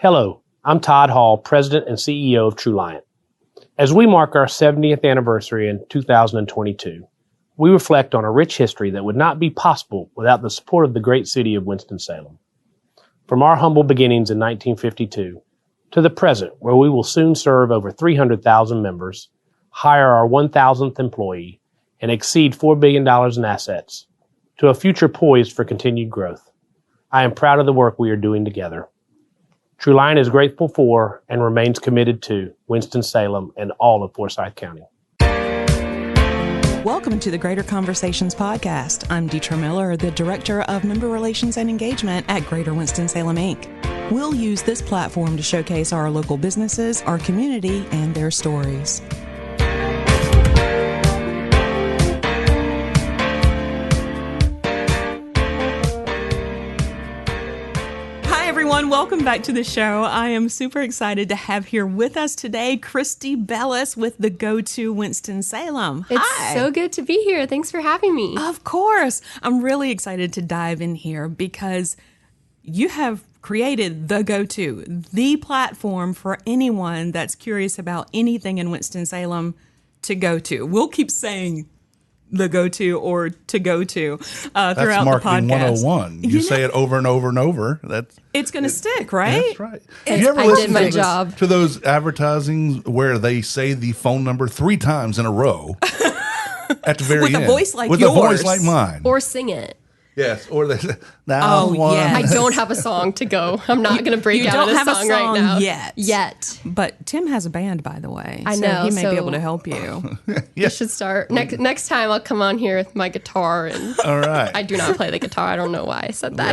Hello, I'm Todd Hall, President and CEO of TrueLiant. As we mark our 70th anniversary in 2022, we reflect on a rich history that would not be possible without the support of the great city of Winston-Salem. From our humble beginnings in 1952 to the present, where we will soon serve over 300,000 members, hire our 1,000th employee, and exceed $4 billion in assets, to a future poised for continued growth. I am proud of the work we are doing together. TrueLiant is grateful for and remains committed to Winston-Salem and all of Forsyth County. Welcome to the Greater Conversations podcast. I'm Deetra Miller, the Director of Member Relations and Engagement at Greater Winston-Salem, Inc. We'll use this platform to showcase our local businesses, our community, and their stories. Welcome back to the show. I am super excited to have here with us today Christy Bellis with the Go-To Winston-Salem. It's Hi. So good to be here. Thanks for having me. Of course. I'm really excited to dive in here because you have created the Go-To, the platform for anyone that's curious about anything in Winston-Salem to go to. We'll keep saying the go-to or to go to throughout the podcast. That's marketing 101. You say it over and over and over. It's going to stick, right? That's right. Have you ever listened to those advertisings where they say the phone number 3 times in a row at the very end? With a voice like yours. With a voice like mine. Or sing it. Yes, or they say, now one. Yes. I don't have a song to go. I'm not going to break out a song right now. Yet. But Tim has a band, by the way. I know. He may be able to help you. You should start. Next time I'll come on here with my guitar. And all right. I do not play the guitar. I don't know why I said that.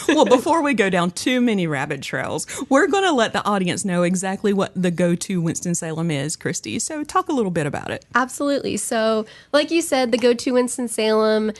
Well, before we go down too many rabbit trails, we're going to let the audience know exactly what the Go-To Winston-Salem is, Christy. So talk a little bit about it. Absolutely. So like you said, the Go-To Winston-Salem,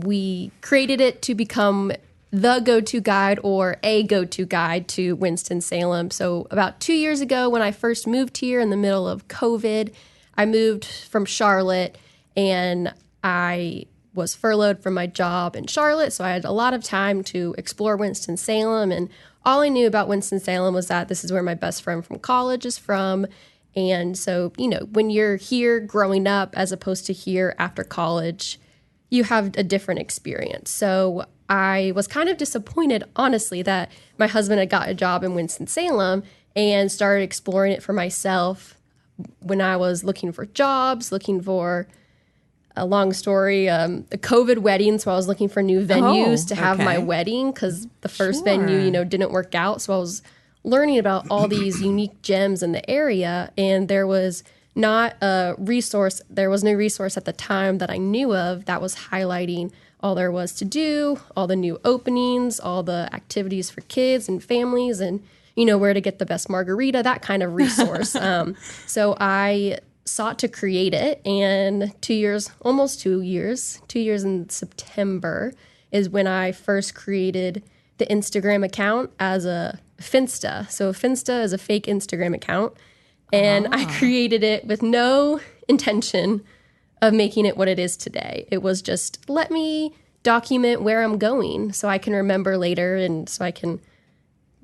we created it to become the go-to guide or a go-to guide to Winston-Salem. So about 2 years ago, when I first moved here in the middle of COVID, I moved from Charlotte and I was furloughed from my job in Charlotte. So I had a lot of time to explore Winston-Salem. And all I knew about Winston-Salem was that this is where my best friend from college is from. And so, when you're here growing up as opposed to here after college, you have a different experience. So I was kind of disappointed, honestly, that my husband had got a job in Winston-Salem and started exploring it for myself when I was looking for jobs, looking for, a long story, the COVID wedding. So I was looking for new venues to have my wedding because the first venue, didn't work out. So I was learning about all these unique gems in the area, and there was not a resource. There was no resource at the time that I knew of that was highlighting all there was to do, all the new openings, all the activities for kids and families, and where to get the best margarita, that kind of resource. So I sought to create it, and 2 years, almost 2 years, 2 years in September is when I first created the Instagram account as a Finsta. So a Finsta is a fake Instagram account. And I created it with no intention of making it what it is today. It was just, let me document where I'm going so I can remember later and so I can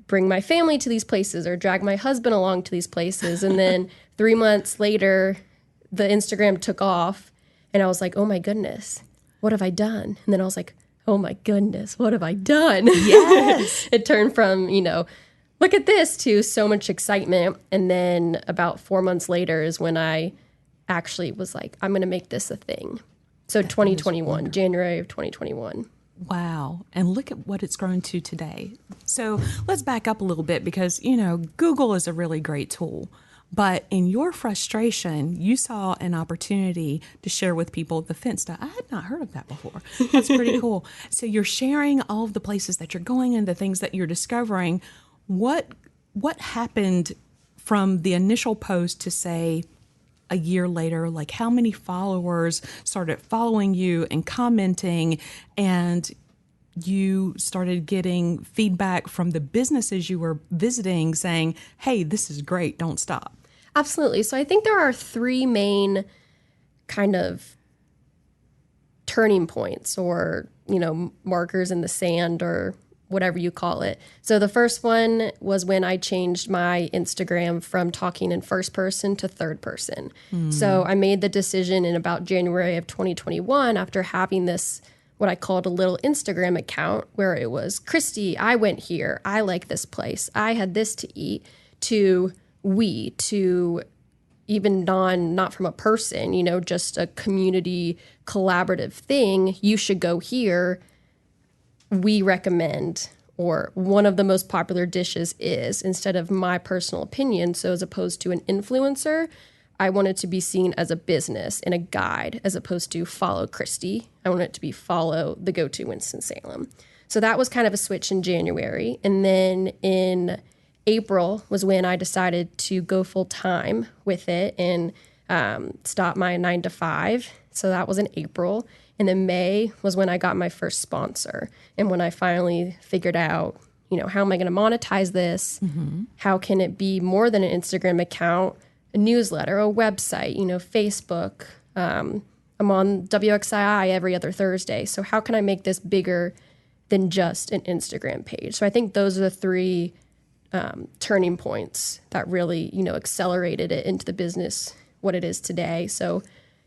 bring my family to these places or drag my husband along to these places. And then 3 months later, the Instagram took off and I was like, oh my goodness, what have I done? And then I was like, oh my goodness, what have I done? Yes. It turned from, look at this to so much excitement. And then about 4 months later is when I actually was like, I'm going to make this a thing. So 2021, January of 2021. Wow. And look at what it's grown to today. So let's back up a little bit because, Google is a really great tool. But in your frustration, you saw an opportunity to share with people the Finsta. I had not heard of that before. That's pretty cool. So you're sharing all of the places that you're going and the things that you're discovering. What happened from the initial post to, say, a year later? Like, how many followers started following you and commenting, and you started getting feedback from the businesses you were visiting saying, hey, this is great, don't stop? Absolutely. So I think there are 3 main kind of turning points or, markers in the sand or whatever you call it. So the first one was when I changed my Instagram from talking in first person to third person. So I made the decision in about January of 2021 after having this, what I called a little Instagram account where it was, Christy, I went here. I like this place. I had this to eat, to even not from a person, just a community collaborative thing. You should go here. We recommend, or one of the most popular dishes is, instead of my personal opinion. So as opposed to an influencer, I want it to be seen as a business and a guide, as opposed to follow Christy. I want it to be follow the go-to Winston-Salem. So that was kind of a switch in January. And then in April was when I decided to go full time with it and stop my 9 to 5. So that was in April. And then May was when I got my first sponsor. And when I finally figured out, how am I going to monetize this? How can it be more than an Instagram account, a newsletter, a website, Facebook? I'm on WXII every other Thursday. So how can I make this bigger than just an Instagram page? So I think those are the three turning points that really, accelerated it into the business, what it is today. So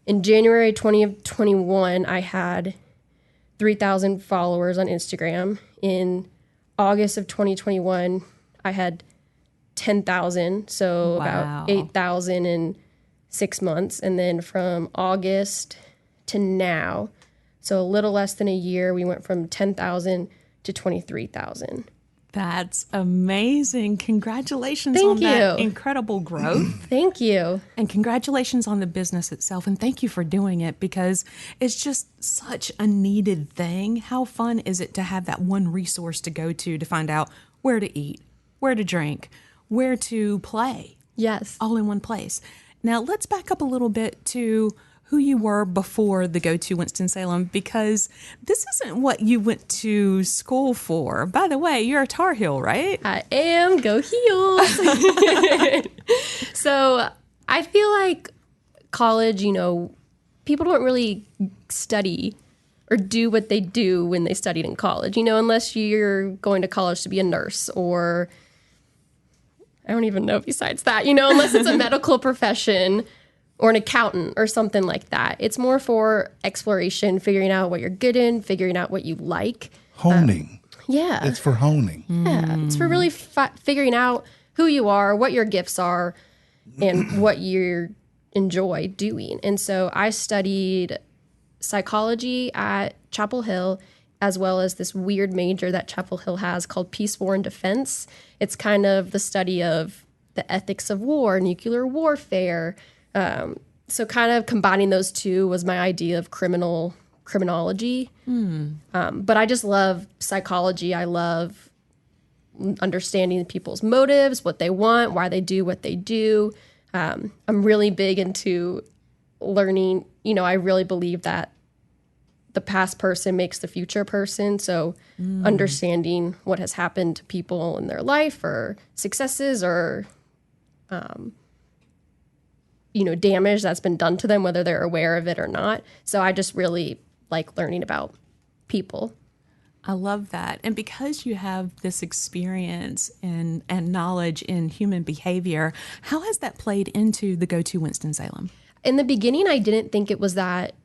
in January 2021, I had 3,000 followers on Instagram. In August of 2021, I had 10,000, so about 8,000 in 6 months. And then from August to now, so a little less than a year, we went from 10,000 to 23,000. That's amazing. Congratulations Thank on that you. incredible growth. Thank you. And congratulations on the business itself. And thank you for doing it, because it's just such a needed thing. How fun is it to have that one resource to go to find out where to eat, where to drink, where to play? Yes. All in one place. Now, let's back up a little bit to who you were before the go-to Winston-Salem, because this isn't what you went to school for. By the way, you're a Tar Heel, right? I am. Go Heels. So I feel like college, people don't really study or do what they do when they studied in college, unless you're going to college to be a nurse, or I don't even know besides that, unless it's a medical profession or an accountant or something like that. It's more for exploration, figuring out what you're good in, figuring out what you like. Honing. Yeah. It's for honing. Yeah. It's for really figuring out who you are, what your gifts are, and what you enjoy doing. And so I studied psychology at Chapel Hill, as well as this weird major that Chapel Hill has called Peace, War, and Defense. It's kind of the study of the ethics of war, nuclear warfare. So kind of combining those two was my idea of criminology. But I just love psychology. I love understanding people's motives, what they want, why they do what they do. I'm really big into learning. I really believe that the past person makes the future person. So understanding what has happened to people in their life, or successes, or damage that's been done to them, whether they're aware of it or not. So I just really like learning about people. I love that. And because you have this experience and knowledge in human behavior, how has that played into the go-to Winston-Salem? In the beginning, I didn't think it was that,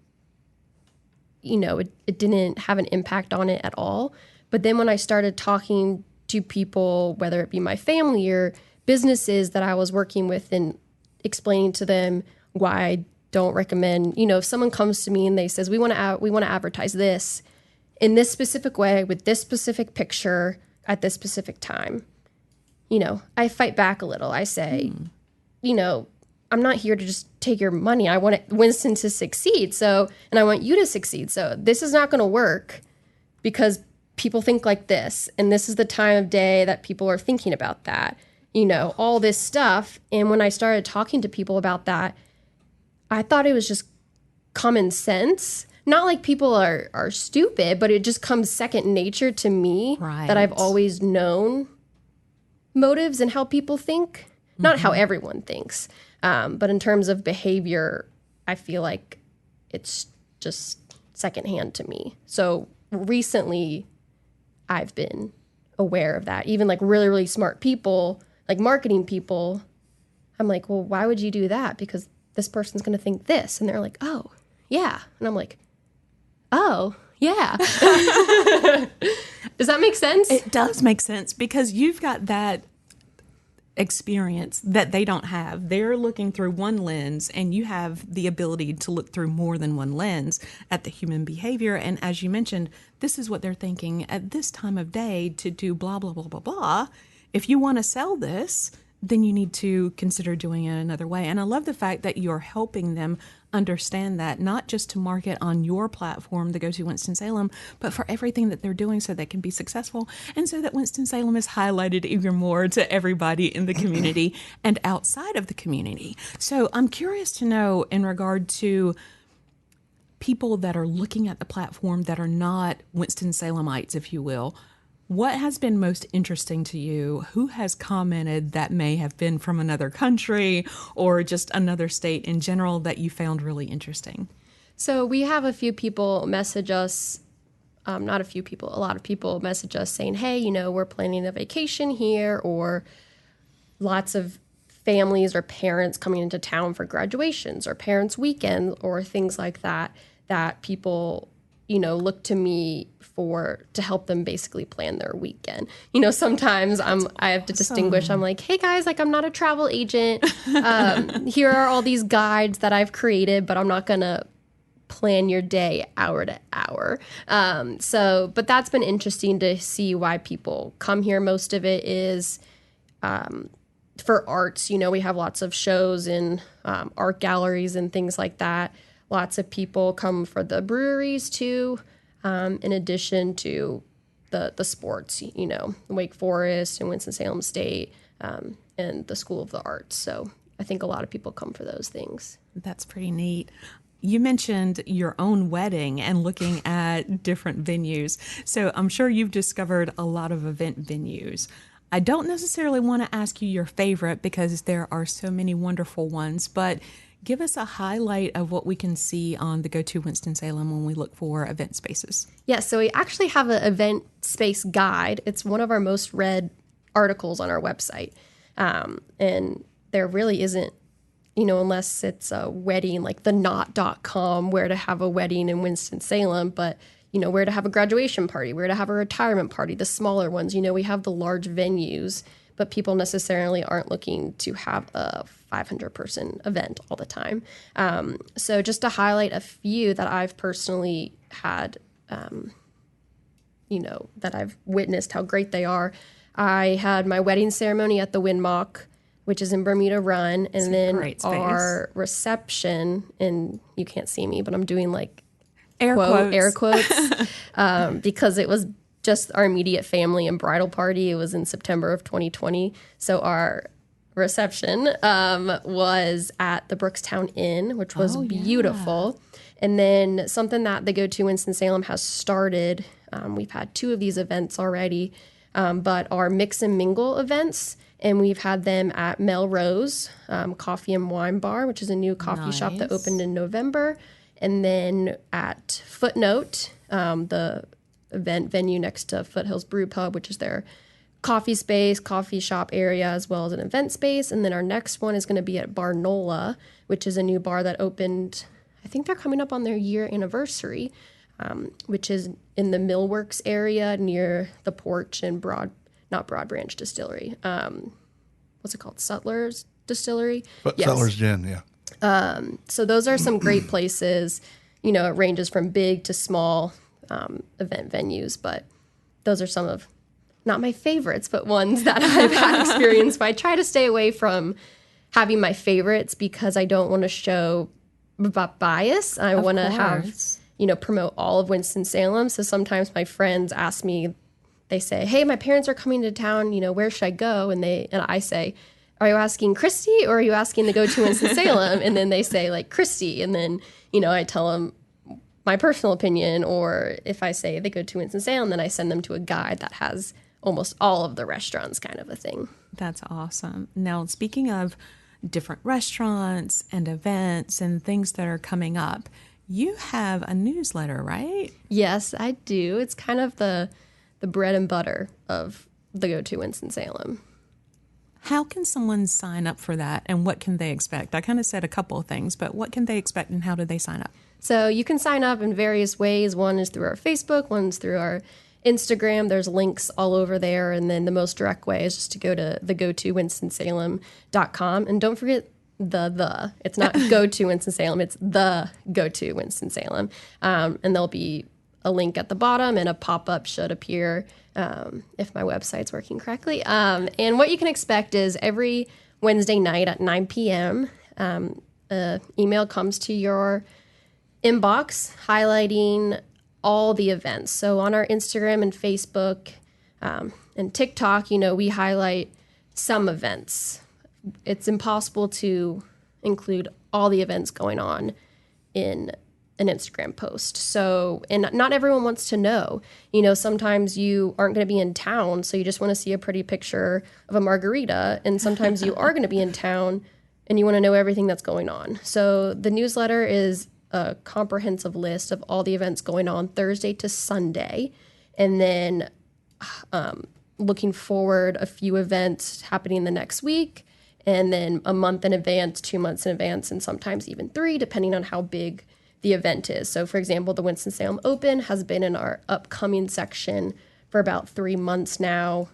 it didn't have an impact on it at all. But then when I started talking to people, whether it be my family or businesses that I was working with, and explaining to them why I don't recommend, if someone comes to me and they says, we want to advertise this in this specific way with this specific picture at this specific time, I fight back a little. I say, I'm not here to just take your money. I want Winston to succeed. And I want you to succeed. So this is not going to work because people think like this. And this is the time of day that people are thinking about that, all this stuff. And when I started talking to people about that, I thought it was just common sense. Not like people are stupid, but it just comes second nature to me, that I've always known motives and how people think. Not how everyone thinks. But in terms of behavior, I feel like it's just secondhand to me. So recently, I've been aware of that. Even like really, really smart people, like marketing people, I'm like, well, why would you do that? Because this person's going to think this. And they're like, oh, yeah. And I'm like, oh, yeah. Does that make sense? It does make sense because you've got that experience that they don't have. They're looking through one lens, and you have the ability to look through more than one lens at the human behavior. And as you mentioned, this is what they're thinking at this time of day to do blah, blah, blah, blah, blah. If you want to sell this, then you need to consider doing it another way. And I love the fact that you're helping them understand that, not just to market on your platform, the Go To Winston-Salem, but for everything that they're doing so they can be successful, and so that Winston-Salem is highlighted even more to everybody in the community and outside of the community. So I'm curious to know, in regard to people that are looking at the platform that are not Winston-Salemites, if you will, what has been most interesting to you? Who has commented that may have been from another country or just another state in general that you found really interesting? So we have a few people message us, not a few people, a lot of people message us saying, hey, you know, we're planning a vacation here, or lots of families or parents coming into town for graduations or parents' weekends or things like that, that people, you know, look to me to help them basically plan their weekend. You know, sometimes I have to distinguish. I'm like, hey guys, like I'm not a travel agent. Here are all these guides that I've created, but I'm not gonna plan your day hour to hour. But that's been interesting to see why people come here. Most of it is for arts. You know, we have lots of shows in art galleries and things like that. Lots of people come for the breweries too, in addition to the sports, you know, Wake Forest and Winston-Salem State, and the School of the Arts. So I think a lot of people come for those things. That's pretty neat. You mentioned your own wedding and looking at different venues. So I'm sure you've discovered a lot of event venues. I don't necessarily want to ask you your favorite because there are so many wonderful ones, but give us a highlight of what we can see on the Go To Winston-Salem when we look for event spaces. Yeah, so we actually have an event space guide. It's one of our most read articles on our website. And there really isn't, you know, unless it's a wedding, like the knot.com, where to have a wedding in Winston-Salem, but, you know, where to have a graduation party, where to have a retirement party, the smaller ones. You know, we have the large venues, but people necessarily aren't looking to have a 500-person event all the time. So just to highlight a few that I've personally had, you know, that I've witnessed how great they are. I had my wedding ceremony at the Windmock, which is in Bermuda Run, and then our reception, and you can't see me, but I'm doing like air quotes, because it was just our immediate family and bridal party. It was in September of 2020. So our reception was at the Brookstown Inn, which was beautiful. And then something that the Go To Winston-Salem has started, we've had 2 of these events already, but our mix and mingle events, and we've had them at Melrose Coffee and Wine Bar, which is a new coffee shop that opened in November, and then at Footnote, the event venue next to Foothills Brew Pub, which is their coffee space, coffee shop area, as well as an event space. And then our next one is going to be at Barnola, which is a new bar that opened, I think they're coming up on their year anniversary, which is in the Millworks area near the Porch and not Broad Branch Distillery. What's it called? Sutler's Distillery? Yes. Sutler's Gin, yeah. So those are some great places. You know, it ranges from big to small event venues, but those are some of, not my favorites, but ones that I've had experience. But I try to stay away from having my favorites because I don't want to show bias. I want to have, you know, promote all of Winston-Salem. So sometimes my friends ask me, they say, hey, my parents are coming to town, you know, where should I go? And I say, are you asking Christy or are you asking to Go To Winston-Salem? And then they say like Christy. And then, you know, I tell them my personal opinion, or if I say they Go To Winston-Salem, then I send them to a guide that has almost all of the restaurants, kind of a thing. That's awesome. Now, speaking of different restaurants and events and things that are coming up, you have a newsletter, right? Yes, I do. It's kind of the the bread and butter of the Go-To Winston-Salem. How can someone sign up for that, and what can they expect? I kind of said a couple of things, but what can they expect and how do they sign up? So you can sign up in various ways. One is through our Facebook, one's through our Instagram. There's links all over there. And then the most direct way is just to go to the go-to-winston-salem.com. And don't forget it's not go to Winston-Salem, it's the go-to Winston-Salem. And there'll be a link at the bottom and a pop-up should appear if my website's working correctly. And what you can expect is every Wednesday night at 9 p.m., email comes to your inbox highlighting all the events. So on our Instagram and Facebook and TikTok, we highlight some events. It's impossible to include all the events going on in an Instagram post. So, and not everyone wants to know. Sometimes you aren't going to be in town, so you just want to see a pretty picture of a margarita. And sometimes you are going to be in town and you want to know everything that's going on. So the newsletter is a comprehensive list of all the events going on Thursday to Sunday. And then looking forward, a few events happening the next week. And then a month in advance, 2 months in advance, and sometimes even 3, depending on how big the event is. So, for example, the Winston-Salem Open has been in our upcoming section for about 3 months now.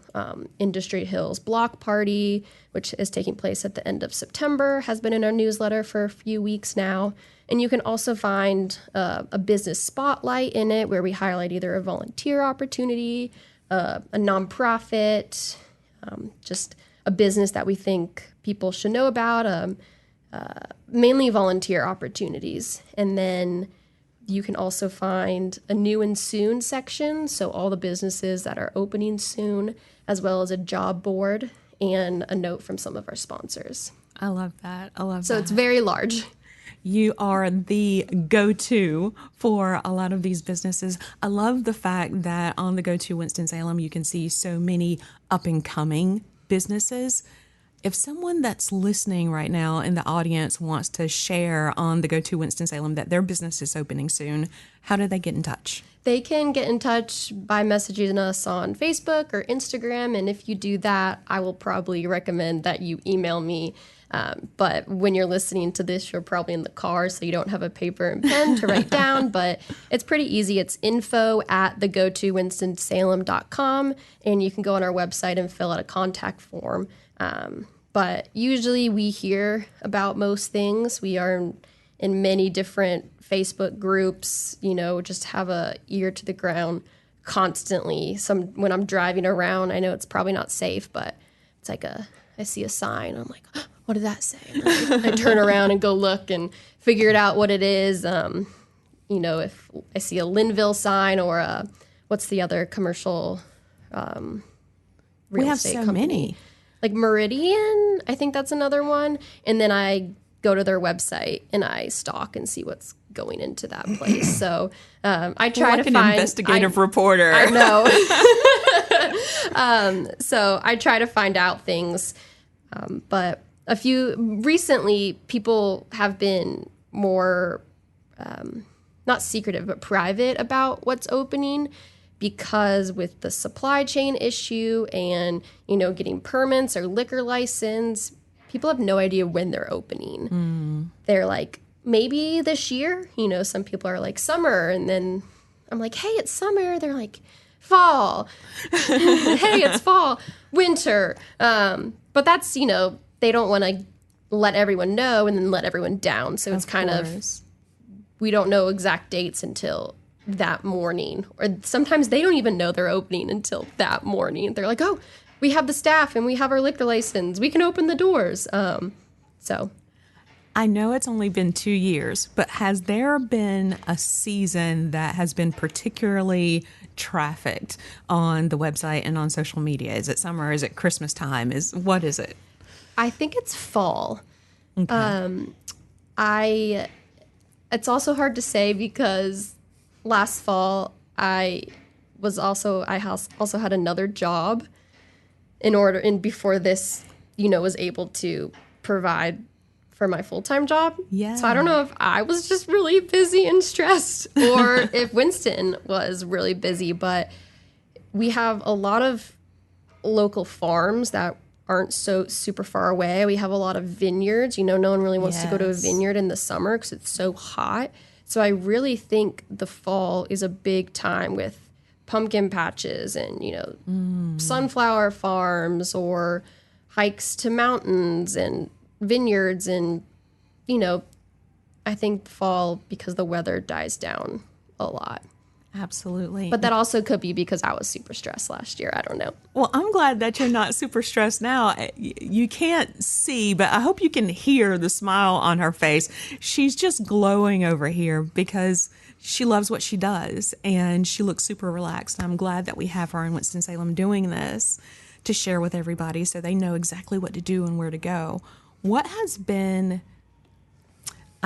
Industry Hills Block Party, which is taking place at the end of September, has been in our newsletter for a few weeks now. And you can also find a business spotlight in it where we highlight either a volunteer opportunity, a nonprofit, just a business that we think people should know about, mainly volunteer opportunities. And then you can also find a new and soon section, so all the businesses that are opening soon, as well as a job board and a note from some of our sponsors. I love that. So it's very large. You are the go-to for a lot of these businesses. I love the fact that on the Go-To Winston-Salem, you can see so many up-and-coming businesses. If someone that's listening right now in the audience wants to share on the Go-To Winston-Salem that their business is opening soon, how do they get in touch? They can get in touch by messaging us on Facebook or Instagram. And if you do that, I will probably recommend that you email me. But when you're listening to this, you're probably in the car, so you don't have a paper and pen to write down. But it's pretty easy. It's info@thegotowinstonsalem.com, and you can go on our website and fill out a contact form. But usually we hear about most things. We are in many different Facebook groups, just have a ear to the ground constantly. When I'm driving around, I know it's probably not safe, but it's like I see a sign. I'm like, what did that say? And I turn around and go look and figure it out what it is. If I see a Linville sign or what's the other commercial real we have estate so company? Many. Like Meridian, I think that's another one. And then I go to their website and I stalk and see what's going into that place. So I try to find an investigative reporter. I know. So I try to find out things. But recently, people have been more, not secretive, but private about what's opening. Because with the supply chain issue and, getting permits or liquor license, people have no idea when they're opening. They're like, maybe this year, some people are like summer. And then I'm like, hey, it's summer. They're like, fall. Hey, it's fall, winter. But that's, they don't want to let everyone know and then let everyone down. So it's kind of, we don't know exact dates until that morning, or sometimes they don't even know they're opening until that morning. They're like, oh, we have the staff and we have our liquor license, we can open the doors. So I know it's only been 2 years, but has there been a season that has been particularly trafficked on the website and on social media? Is it summer? Is it Christmas time? What is it? I think it's fall. Okay. It's also hard to say because last fall, I also had another job before this, was able to provide for my full-time job. Yeah. So I don't know if I was just really busy and stressed or if Winston was really busy, but we have a lot of local farms that aren't so super far away. We have a lot of vineyards. No one really wants to go to a vineyard in the summer because it's so hot. So I really think the fall is a big time with pumpkin patches and, sunflower farms or hikes to mountains and vineyards. And, I think fall, because the weather dies down a lot. Absolutely. But that also could be because I was super stressed last year. I don't know. Well, I'm glad that you're not super stressed now. You can't see, but I hope you can hear the smile on her face. She's just glowing over here because she loves what she does, and she looks super relaxed. I'm glad that we have her in Winston-Salem doing this to share with everybody so they know exactly what to do and where to go. What has been...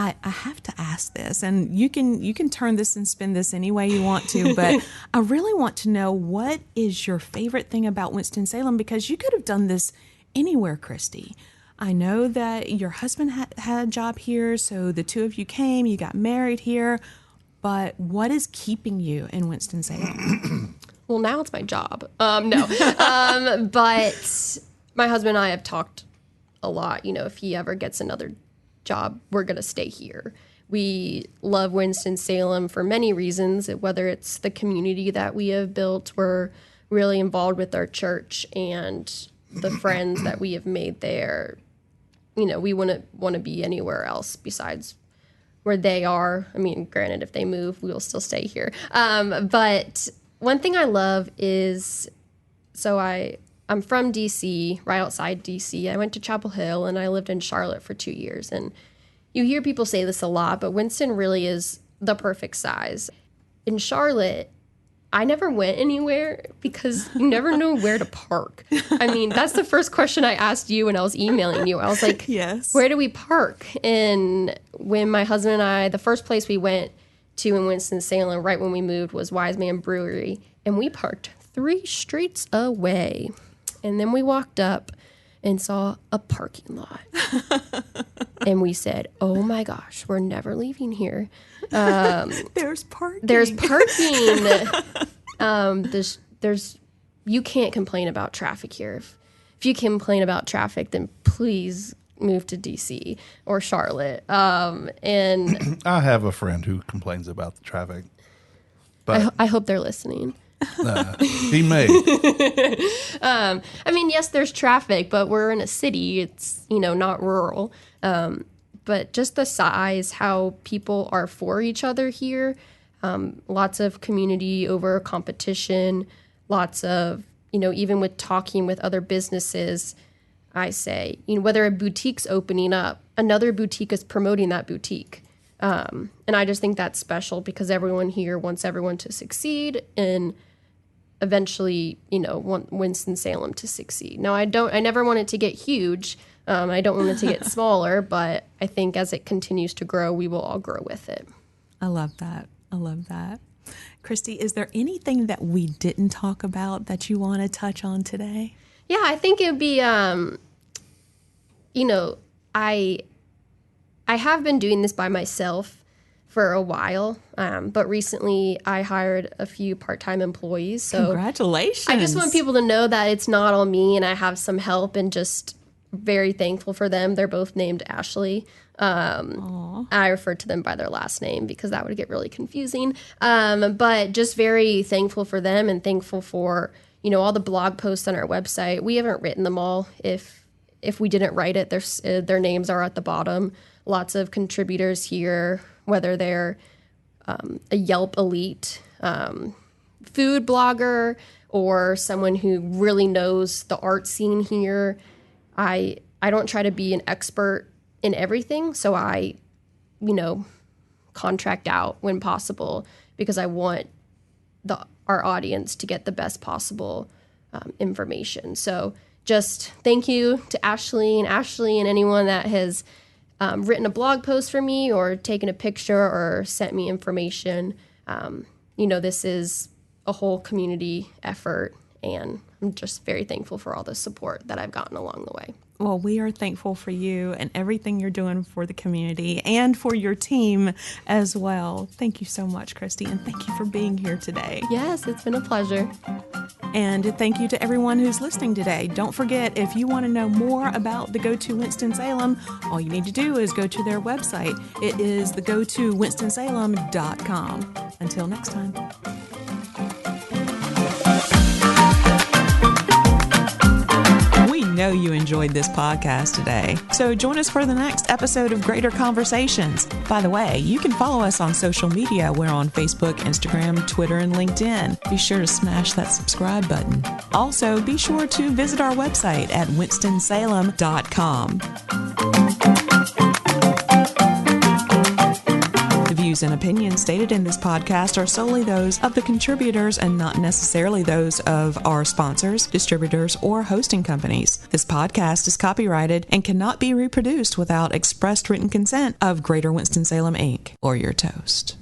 I have to ask this, and you can turn this and spin this any way you want to, but I really want to know, what is your favorite thing about Winston-Salem? Because you could have done this anywhere, Christy. I know that your husband had a job here, so the two of you came, you got married here, but what is keeping you in Winston-Salem? Well, now it's my job. No. But my husband and I have talked a lot. If he ever gets another job, we're going to stay here. We love Winston-Salem for many reasons, whether it's the community that we have built. We're really involved with our church and the friends that we have made there. We wouldn't want to be anywhere else besides where they are. I mean, granted, if they move, we will still stay here. But one thing I love is, I'm from D.C., right outside D.C. I went to Chapel Hill, and I lived in Charlotte for 2 years. And you hear people say this a lot, but Winston really is the perfect size. In Charlotte, I never went anywhere because you never know where to park. I mean, that's the first question I asked you when I was emailing you. I was like, yes, where do we park? And when my husband and I, the first place we went to in Winston-Salem right when we moved was Wise Man Brewery, and we parked 3 streets away. And then we walked up and saw a parking lot. And we said, oh my gosh, we're never leaving here. There's parking. There's parking. You can't complain about traffic here. If you complain about traffic, then please move to D.C. or Charlotte. And I have a friend who complains about the traffic. But I hope they're listening. He may. I mean, yes, there's traffic, but we're in a city. It's, not rural. But just the size, how people are for each other here, lots of community over competition, lots of, even with talking with other businesses, I say, whether a boutique's opening up, another boutique is promoting that boutique. And I just think that's special because everyone here wants everyone to succeed and eventually, want Winston-Salem to succeed. Now, I never want it to get huge. I don't want it to get smaller, but I think as it continues to grow, we will all grow with it. I love that. Christy, is there anything that we didn't talk about that you want to touch on today? Yeah, I think it'd be, I have been doing this by myself for a while, but recently I hired a few part-time employees. So congratulations. I just want people to know that it's not all me and I have some help, and just very thankful for them. They're both named Ashley. I refer to them by their last name because that would get really confusing. But just very thankful for them and thankful for, all the blog posts on our website. We haven't written them all. If we didn't write it, their names are at the bottom. Lots of contributors here, whether they're a Yelp elite food blogger or someone who really knows the art scene here. I don't try to be an expert in everything, so I, contract out when possible because I want our audience to get the best possible information. So just thank you to Ashley and anyone that has written a blog post for me or taken a picture or sent me information. This is a whole community effort, and I'm just very thankful for all the support that I've gotten along the way. Well, we are thankful for you and everything you're doing for the community and for your team as well. Thank you so much, Christy, and thank you for being here today. Yes, it's been a pleasure. And thank you to everyone who's listening today. Don't forget, if you want to know more about the Go To Winston-Salem, all you need to do is go to their website. It is thegotowinstonsalem.com. Until next time. We know you enjoyed this podcast today, so join us for the next episode of Greater Conversations. By the way, you can follow us on social media. We're on Facebook, Instagram, Twitter, and LinkedIn. Be sure to smash that subscribe button. Also, be sure to visit our website at winstonsalem.com. The views and opinions stated in this podcast are solely those of the contributors and not necessarily those of our sponsors, distributors, or hosting companies. This podcast is copyrighted and cannot be reproduced without expressed written consent of Greater Winston-Salem, Inc. or your toast.